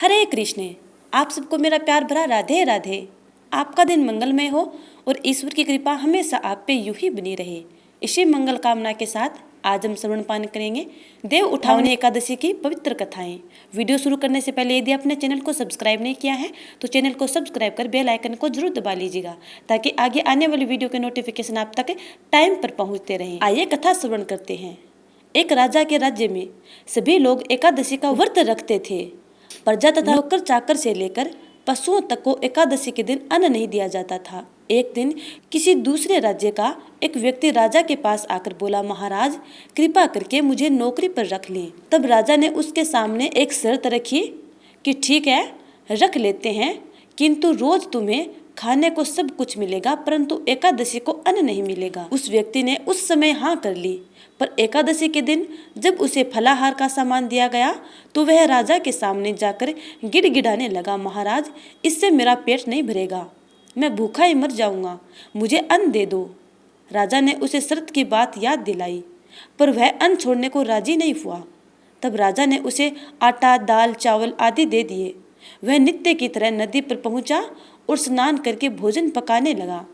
हरे कृष्ण। आप सबको मेरा प्यार भरा राधे राधे। आपका दिन मंगलमय हो और ईश्वर की कृपा हमेशा आप पे यूं ही बनी रहे। इसी मंगल कामना के साथ आज हम श्रवण पान करेंगे देव उठावनी एकादशी की पवित्र कथाएं। वीडियो शुरू करने से पहले यदि आपने चैनल को सब्सक्राइब नहीं किया है तो चैनल को सब्सक्राइब कर बेल आइकन को जरूर दबा लीजिएगा ताकि आगे आने वाली वीडियो के नोटिफिकेशन आप तक टाइम पर पहुंचते रहें। आइए कथा श्रवण करते हैं। एक राजा के राज्य में सभी लोग एकादशी का व्रत रखते थे। प्रजा तथा नौकर चाकर से लेकर पशुओं तक को एकादशी के दिन अन्न नहीं दिया जाता था। एक दिन किसी दूसरे राज्य का एक व्यक्ति राजा के पास आकर बोला, महाराज कृपा करके मुझे नौकरी पर रख लें। तब राजा ने उसके सामने एक शर्त रखी कि ठीक है रख लेते हैं, किंतु रोज तुम्हें खाने को सब कुछ मिलेगा परंतु एकादशी को अन्न नहीं मिलेगा। उस व्यक्ति ने उस समय हाँ कर ली, पर एकादशी के दिन जब उसे फलाहार का सामान दिया गया तो वह राजा के सामने जाकर गिड़गिड़ाने लगा, महाराज इससे मेरा पेट नहीं भरेगा, मैं भूखा ही मर जाऊंगा, मुझे अन्न दे दो। राजा ने उसे शर्त की बात याद दिलाई पर वह अन्न छोड़ने को राजी नहीं हुआ। तब राजा ने उसे आटा दाल चावल आदि दे दिए। वह नित्य की तरह नदी पर पहुंचा और स्नान करके भोजन पकाने लगा।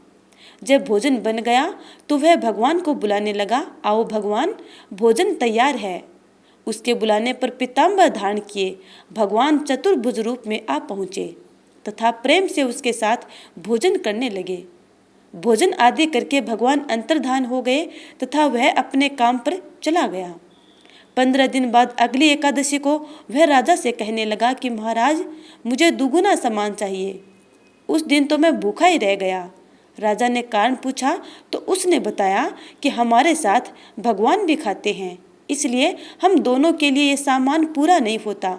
जब भोजन बन गया तो वह भगवान को बुलाने लगा, आओ भगवान भोजन तैयार है। उसके बुलाने पर पीताम्बर धारण किए भगवान चतुर्भुज रूप में आ पहुँचे तथा प्रेम से उसके साथ भोजन करने लगे। भोजन आदि करके भगवान अंतर्धान हो गए तथा वह अपने काम पर चला गया। 15 दिन बाद अगली एकादशी को वह राजा से कहने लगा कि महाराज मुझे दुगुना सामान चाहिए। उस दिन तो मैं भूखा ही रह गया। राजा ने कारण पूछा तो उसने बताया कि हमारे साथ भगवान भी खाते हैं, इसलिए हम दोनों के लिए ये सामान पूरा नहीं होता।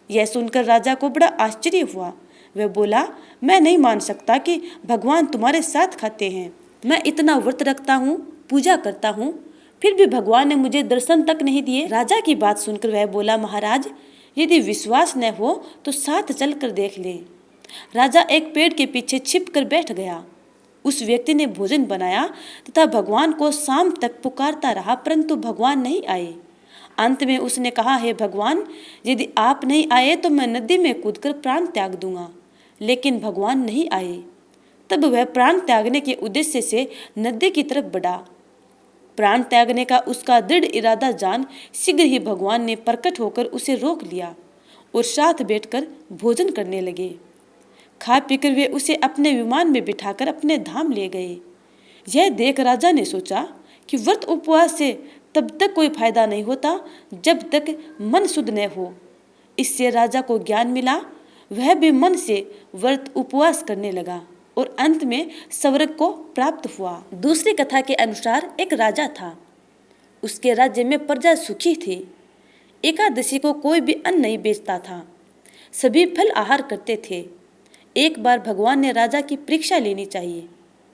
यह सुनकर राजा को बड़ा आश्चर्य हुआ। वह बोला, मैं नहीं मान सकता कि भगवान तुम्हारे साथ खाते हैं। मैं इतना व्रत रखता हूँ, पूजा करता हूँ, फिर भी भगवान ने मुझे दर्शन तक नहीं दिए। राजा की बात सुनकर वह बोला, महाराज यदि विश्वास न हो तो साथ चलकर देख लें। राजा एक पेड़ के पीछे छिप कर बैठ गया। उस व्यक्ति ने भोजन बनाया तथा भगवान को शाम तक पुकारता रहा परंतु भगवान नहीं आए। अंत में उसने कहा, हे भगवान यदि आप नहीं आए तो मैं नदी में कूदकर प्राण त्याग दूंगा, लेकिन भगवान नहीं आए। तब वह प्राण त्यागने के उद्देश्य से नदी की तरफ बढ़ा। प्राण त्यागने का उसका दृढ़ इरादा जान शीघ्र ही भगवान ने प्रकट होकर उसे रोक लिया और साथ बैठकर भोजन करने लगे। खा पीकर वे उसे अपने विमान में बिठाकर अपने धाम ले गए। यह देख राजा ने सोचा कि व्रत उपवास से तब तक कोई फायदा नहीं होता जब तक मन शुद्ध न हो। इससे राजा को ज्ञान मिला। वह भी मन से व्रत उपवास करने लगा और अंत में स्वर्ग को प्राप्त हुआ। दूसरी कथा के अनुसार एक राजा था। उसके राज्य में प्रजा सुखी थी। एकादशी को कोई भी अन्न नहीं बेचता था, सभी फल आहार करते थे। एक बार भगवान ने राजा की परीक्षा लेनी चाहिए।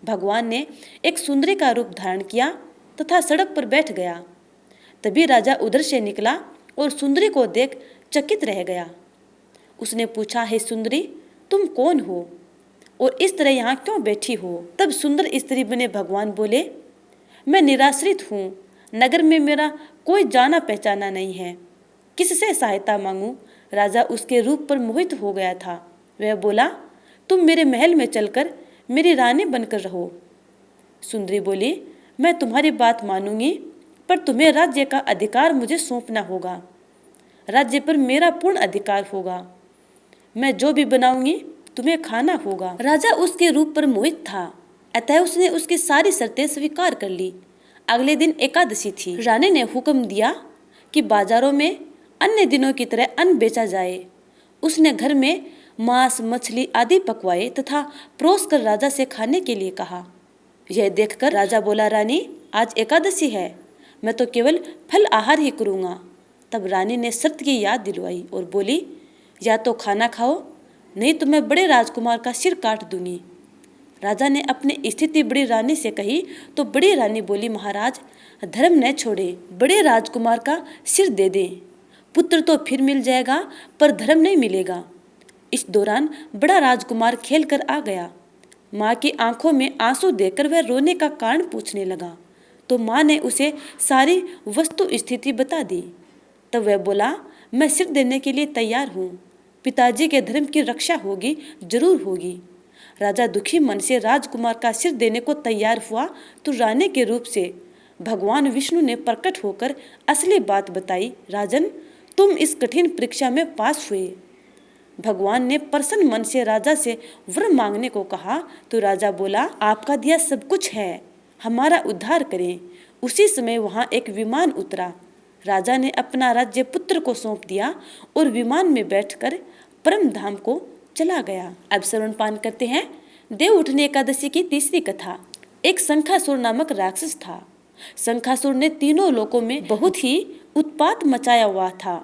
भगवान ने एक सुंदरी का रूप धारण किया तथा सड़क पर बैठ गया। तभी राजा उधर से निकला और सुंदरी को देख चकित रह गया। उसने पूछा, हे सुंदरी तुम कौन हो और इस तरह यहाँ क्यों बैठी हो? तब सुंदर स्त्री बने भगवान बोले, मैं निराश्रित हूँ, नगर में मेरा कोई जाना पहचाना नहीं है, किससे सहायता मांगूं? राजा उसके रूप पर मोहित हो गया था। वह बोला, तुम मेरे महल में चलकर मेरी रानी बनकर रहो। सुंदरी बोली, मैं तुम्हारी बात मानूंगी, पर तुम्हें राज्य का अधिकार मुझे सौंपना होगा। राज्य पर मेरा पूर्ण अधिकार होगा। मैं जो भी बनाऊंगी तुम्हें खाना होगा। राजा उसके रूप पर मोहित था, अतः उसने उसकी सारी शर्तें स्वीकार कर ली। अगले दिन एकादशी थी। रानी ने हुक्म दिया कि बाजारों में अन्य दिनों की तरह अन्न बेचा जाए। उसने घर में मांस मछली आदि पकवाए तथा परोस कर राजा से खाने के लिए कहा। यह देखकर राजा बोला, रानी आज एकादशी है, मैं तो केवल फल आहार ही करूँगा। तब रानी ने शर्त की याद दिलवाई और बोली, या तो खाना खाओ नहीं तो मैं बड़े राजकुमार का सिर काट दूंगी। राजा ने अपनी स्थिति बड़ी रानी से कही तो बड़ी रानी बोली, महाराज धर्म न छोड़े, बड़े राजकुमार का सिर दे दें, पुत्र तो फिर मिल जाएगा पर धर्म नहीं मिलेगा। इस दौरान बड़ा राजकुमार खेल कर आ गया। माँ की आंखों में आंसू देखकर वह रोने का कारण पूछने लगा तो माँ ने उसे सारी वस्तु स्थिति बता दी। तब वह बोला, मैं सिर देने के लिए तैयार हूँ, पिताजी के धर्म की रक्षा होगी, जरूर होगी। राजा दुखी मन से राजकुमार का सिर देने को तैयार हुआ तो रानी के रूप से भगवान विष्णु ने प्रकट होकर असली बात बताई। राजन, तुम इस कठिन परीक्षा में पास हुए। भगवान ने प्रसन्न मन से राजा से वर मांगने को कहा तो राजा बोला, आपका दिया सब कुछ है, हमारा उद्धार करें। उसी समय वहाँ एक विमान उतरा। राजा ने अपना राज्य पुत्र को सौंप दिया और विमान में बैठकर परम धाम को चला गया। अब श्रवण पान करते हैं देव उठनी एकादशी की तीसरी कथा। एक शंखासुर नामक राक्षस था। शंखासुर ने तीनों लोकों में बहुत ही उत्पात मचाया हुआ था।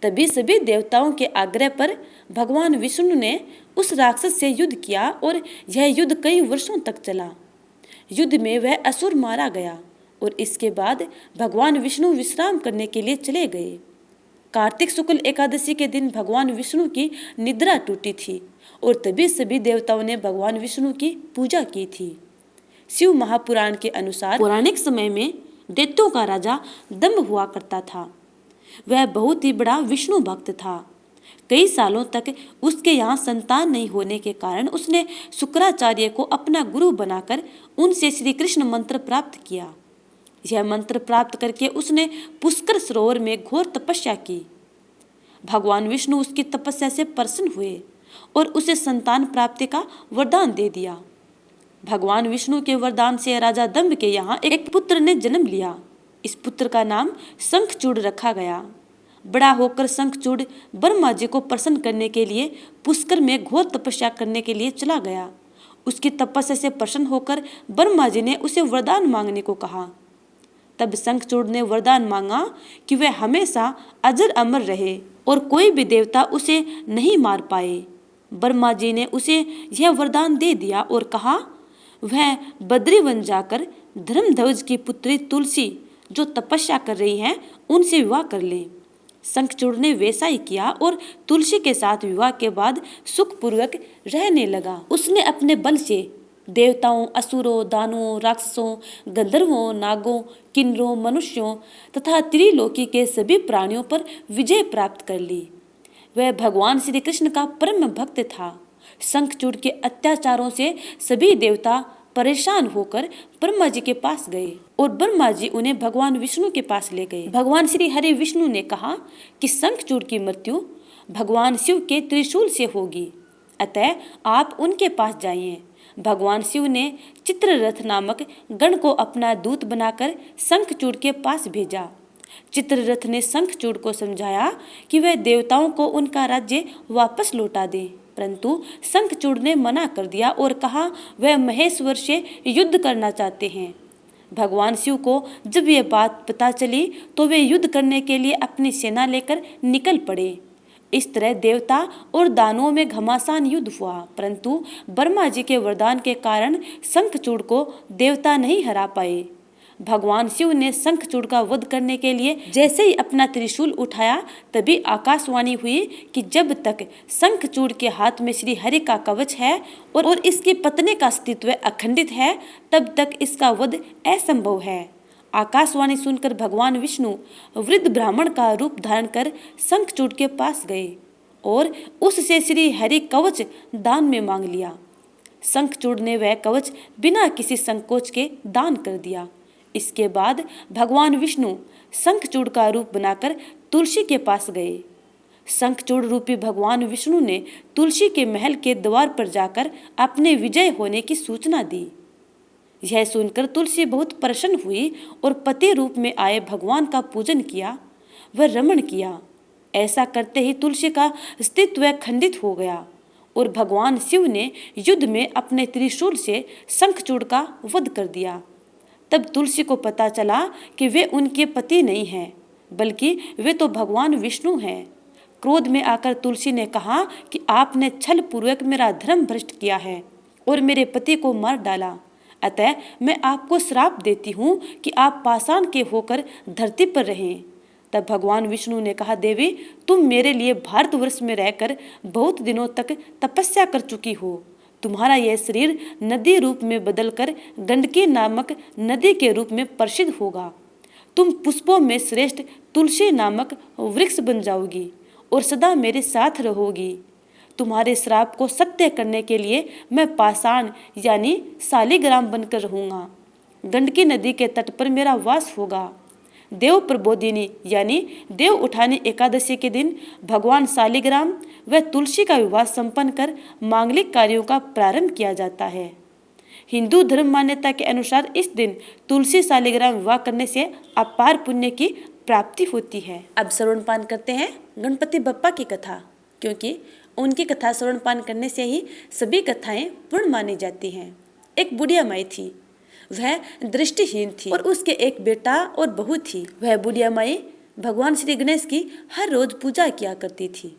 तभी सभी देवताओं के आग्रह पर भगवान विष्णु ने उस राक्षस से युद्ध किया और यह युद्ध कई वर्षों तक चला। युद्ध में वह असुर मारा गया और इसके बाद भगवान विष्णु विश्राम करने के लिए चले गए। कार्तिक शुक्ल एकादशी के दिन भगवान विष्णु की निद्रा टूटी थी और तभी सभी देवताओं ने भगवान विष्णु की पूजा की थी। शिव महापुराण के अनुसार पौराणिक समय में दैत्यों का राजा दंभ हुआ करता था। वह बहुत ही बड़ा विष्णु भक्त था। कई सालों तक उसके यहाँ संतान नहीं होने के कारण उसने शुक्राचार्य को अपना गुरु बनाकर उनसे श्री कृष्ण मंत्र प्राप्त किया। यह मंत्र प्राप्त करके उसने पुष्कर सरोवर में घोर तपस्या की। भगवान विष्णु उसकी तपस्या से प्रसन्न हुए और उसे संतान प्राप्ति का वरदान दे दिया। भगवान विष्णु के वरदान से राजा दंभ के यहाँ एक पुत्र ने जन्म लिया। इस पुत्र का नाम शंखचूड़ रखा गया। बड़ा होकर शंखचूड़ ब्रह्मा जी को प्रसन्न करने के लिए पुष्कर में घोर तपस्या करने के लिए चला गया। उसकी तपस्या से प्रसन्न होकर ब्रह्मा जी ने उसे वरदान मांगने को कहा। तब शंखचूड़ ने वरदान मांगा कि वह हमेशा अजर अमर रहे और कोई भी देवता उसे नहीं मार पाए। ब्रह्मा जी ने उसे यह वरदान दे दिया और कहा, वह बद्रीवन जाकर धर्मध्वज की पुत्री तुलसी जो तपस्या कर रही हैं उनसे विवाह कर ले। शंखचूड़ ने वैसा ही किया और तुलसी के साथ विवाह के बाद सुखपूर्वक रहने लगा। उसने अपने बल से देवताओं, असुरों, दानवों, राक्षसों, गंधर्वों, नागों, किन्नरों, मनुष्यों तथा त्रिलोकी के सभी प्राणियों पर विजय प्राप्त कर ली। वह भगवान श्री कृष्ण का परम भक्त था। शंखचूड़ के अत्याचारों से सभी देवता परेशान होकर ब्रह्मा जी के पास गए और ब्रह्मा जी उन्हें भगवान विष्णु के पास ले गए। भगवान श्री हरि विष्णु ने कहा कि शंखचूड़ की मृत्यु भगवान शिव के त्रिशूल से होगी, अतः आप उनके पास जाइए। भगवान शिव ने चित्ररथ नामक गण को अपना दूत बनाकर शंखचूड़ के पास भेजा। चित्ररथ ने शंखचूड़ को समझाया कि वह देवताओं को उनका राज्य वापस लौटा दे, परंतु शंखचूड़ ने मना कर दिया और कहा वह महेश्वर से युद्ध करना चाहते हैं। भगवान शिव को जब यह बात पता चली तो वे युद्ध करने के लिए अपनी सेना लेकर निकल पड़े। इस तरह देवता और दानवों में घमासान युद्ध हुआ, परंतु ब्रह्मा जी के वरदान के कारण शंखचूड़ को देवता नहीं हरा पाए। भगवान शिव ने शंखचूड़ का वध करने के लिए जैसे ही अपना त्रिशूल उठाया तभी आकाशवाणी हुई कि जब तक शंखचूड़ के हाथ में श्री हरि का कवच है और इसकी पत्नी का अस्तित्व अखंडित है तब तक इसका वध असंभव है। आकाशवाणी सुनकर भगवान विष्णु वृद्ध ब्राह्मण का रूप धारण कर शंखचूड़ के पास गए और उससे श्री हरि कवच दान में मांग लिया। शंखचूड़ ने वह कवच बिना किसी संकोच के दान कर दिया। इसके बाद भगवान विष्णु शंखचूड़ का रूप बनाकर तुलसी के पास गए। शंखचूड़ रूपी भगवान विष्णु ने तुलसी के महल के द्वार पर जाकर अपने विजय होने की सूचना दी। यह सुनकर तुलसी बहुत प्रसन्न हुई और पति रूप में आए भगवान का पूजन किया व रमण किया। ऐसा करते ही तुलसी का अस्तित्व खंडित हो गया और भगवान शिव ने युद्ध में अपने त्रिशूल से शंखचूड़ का वध कर दिया। तब तुलसी को पता चला कि वे उनके पति नहीं हैं, बल्कि वे तो भगवान विष्णु हैं। क्रोध में आकर तुलसी ने कहा कि आपने छल पूर्वक मेरा धर्म भ्रष्ट किया है और मेरे पति को मार डाला, अतः मैं आपको श्राप देती हूँ कि आप पाषाण के होकर धरती पर रहें। तब भगवान विष्णु ने कहा, देवी तुम मेरे लिए भारतवर्ष में रहकर बहुत दिनों तक तपस्या कर चुकी हो। तुम्हारा यह शरीर नदी रूप में बदलकर गंडकी नामक नदी के रूप में प्रसिद्ध होगा। तुम पुष्पों में श्रेष्ठ तुलसी नामक वृक्ष बन जाओगी और सदा मेरे साथ रहोगी। तुम्हारे श्राप को सत्य करने के लिए मैं पाषाण यानी शालिग्राम बनकर रहूँगा। गंडकी नदी के तट पर मेरा वास होगा। देव प्रबोधिनी यानी देव उठानी एकादशी के दिन भगवान शालिग्राम व तुलसी का विवाह संपन्न कर मांगलिक कार्यों का प्रारंभ किया जाता है। हिंदू धर्म मान्यता के अनुसार इस दिन तुलसी शालिग्राम विवाह करने से अपार पुण्य की प्राप्ति होती है। अब श्रवणपान करते हैं गणपति बप्पा की कथा, क्योंकि उनकी कथा श्रवणपान करने से ही सभी कथाएं पूर्ण मानी जाती हैं। एक बुढ़िया माई थी, वह दृष्टिहीन थी और उसके एक बेटा और बहू थी। वह बुढ़िया माई भगवान श्री गणेश की हर रोज पूजा किया करती थी।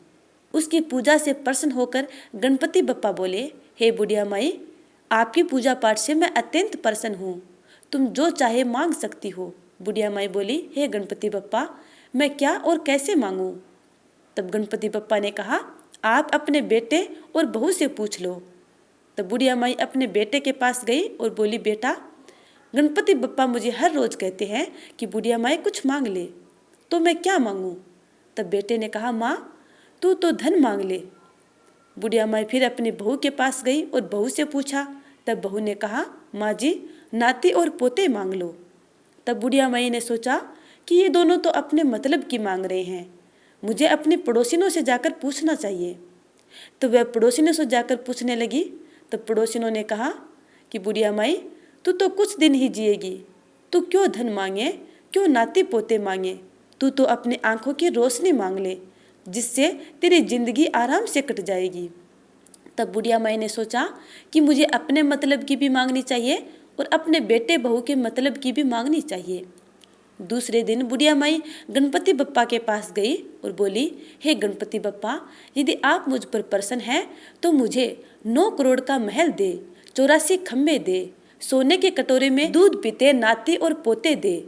उसकी पूजा से प्रसन्न होकर गणपति बप्पा बोले, हे बुढ़िया माई, आपकी पूजा पाठ से मैं अत्यंत प्रसन्न हूँ, तुम जो चाहे मांग सकती हो। बुढ़िया माई बोली, हे गणपति बप्पा, मैं क्या और कैसे मांगूं? तब गणपति बप्पा ने कहा, आप अपने बेटे और बहू से पूछ लो। तब बुढ़िया माई अपने बेटे के पास गई और बोली, बेटा, गणपति बप्पा मुझे हर रोज कहते हैं कि बुढ़िया माई कुछ मांग ले, तो मैं क्या मांगूं? तब बेटे ने कहा, माँ, तू तो धन मांग ले। बुढ़िया माई फिर अपनी बहू के पास गई और बहू से पूछा। तब बहू ने कहा, माँ जी, नाती और पोते मांग लो। तब बुढ़िया माई ने सोचा कि ये दोनों तो अपने मतलब की मांग रहे हैं, मुझे अपनी पड़ोसिनों से जाकर पूछना चाहिए। तो वह पड़ोसिनों से जाकर पूछने लगी। तब पड़ोसिनों ने कहा कि बुढ़िया माई, तू तो कुछ दिन ही जिएगी, तू क्यों धन मांगे, क्यों नाती पोते मांगे, तू तो अपनी आंखों की रोशनी मांग ले, जिससे तेरी जिंदगी आराम से कट जाएगी। तब बुढ़िया माई ने सोचा कि मुझे अपने मतलब की भी मांगनी चाहिए और अपने बेटे बहू के मतलब की भी मांगनी चाहिए। दूसरे दिन बुढ़िया माई गणपति बप्पा के पास गई और बोली, हे गणपति बप्पा, यदि आप मुझ पर प्रसन्न हैं तो मुझे 9 करोड़ का महल दे, 84 खम्भे दे, सोने के कटोरे में दूध पीते नाती और पोते दे,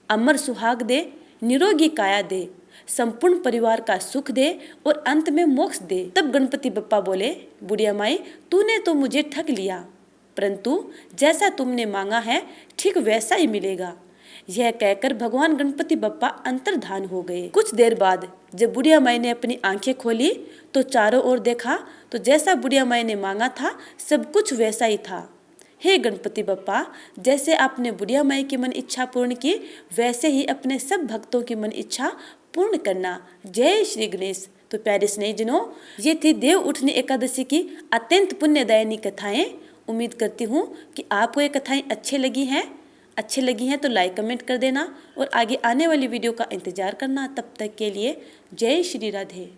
अमर सुहाग दे, निरोगी काया दे, संपूर्ण परिवार का सुख दे और अंत में मोक्ष दे। तब गणपति बप्पा बोले, बुढ़िया माई, तूने तो मुझे ठग लिया, परंतु जैसा तुमने मांगा है ठीक वैसा ही मिलेगा। यह कहकर भगवान गणपति बप्पा अंतर्धान हो गए। कुछ देर बाद जब बुढ़िया माई ने अपनी आंखें खोली तो चारों ओर देखा तो जैसा बुढ़िया माई ने मांगा था सब कुछ वैसा ही था। हे गणपति बप्पा, जैसे आपने बुढ़िया माई की मन इच्छा पूर्ण की, वैसे ही अपने सब भक्तों की मन इच्छा पूर्ण करना। जय श्री गणेश। तो प्यारे स्नेहीजनों, ये थी देव उठनी एकादशी की अत्यंत पुण्यदायिनी कथाएं। उम्मीद करती हूँ कि आपको ये कथाएं अच्छी लगी हैं तो लाइक कमेंट कर देना और आगे आने वाली वीडियो का इंतजार करना। तब तक के लिए जय श्री राधे।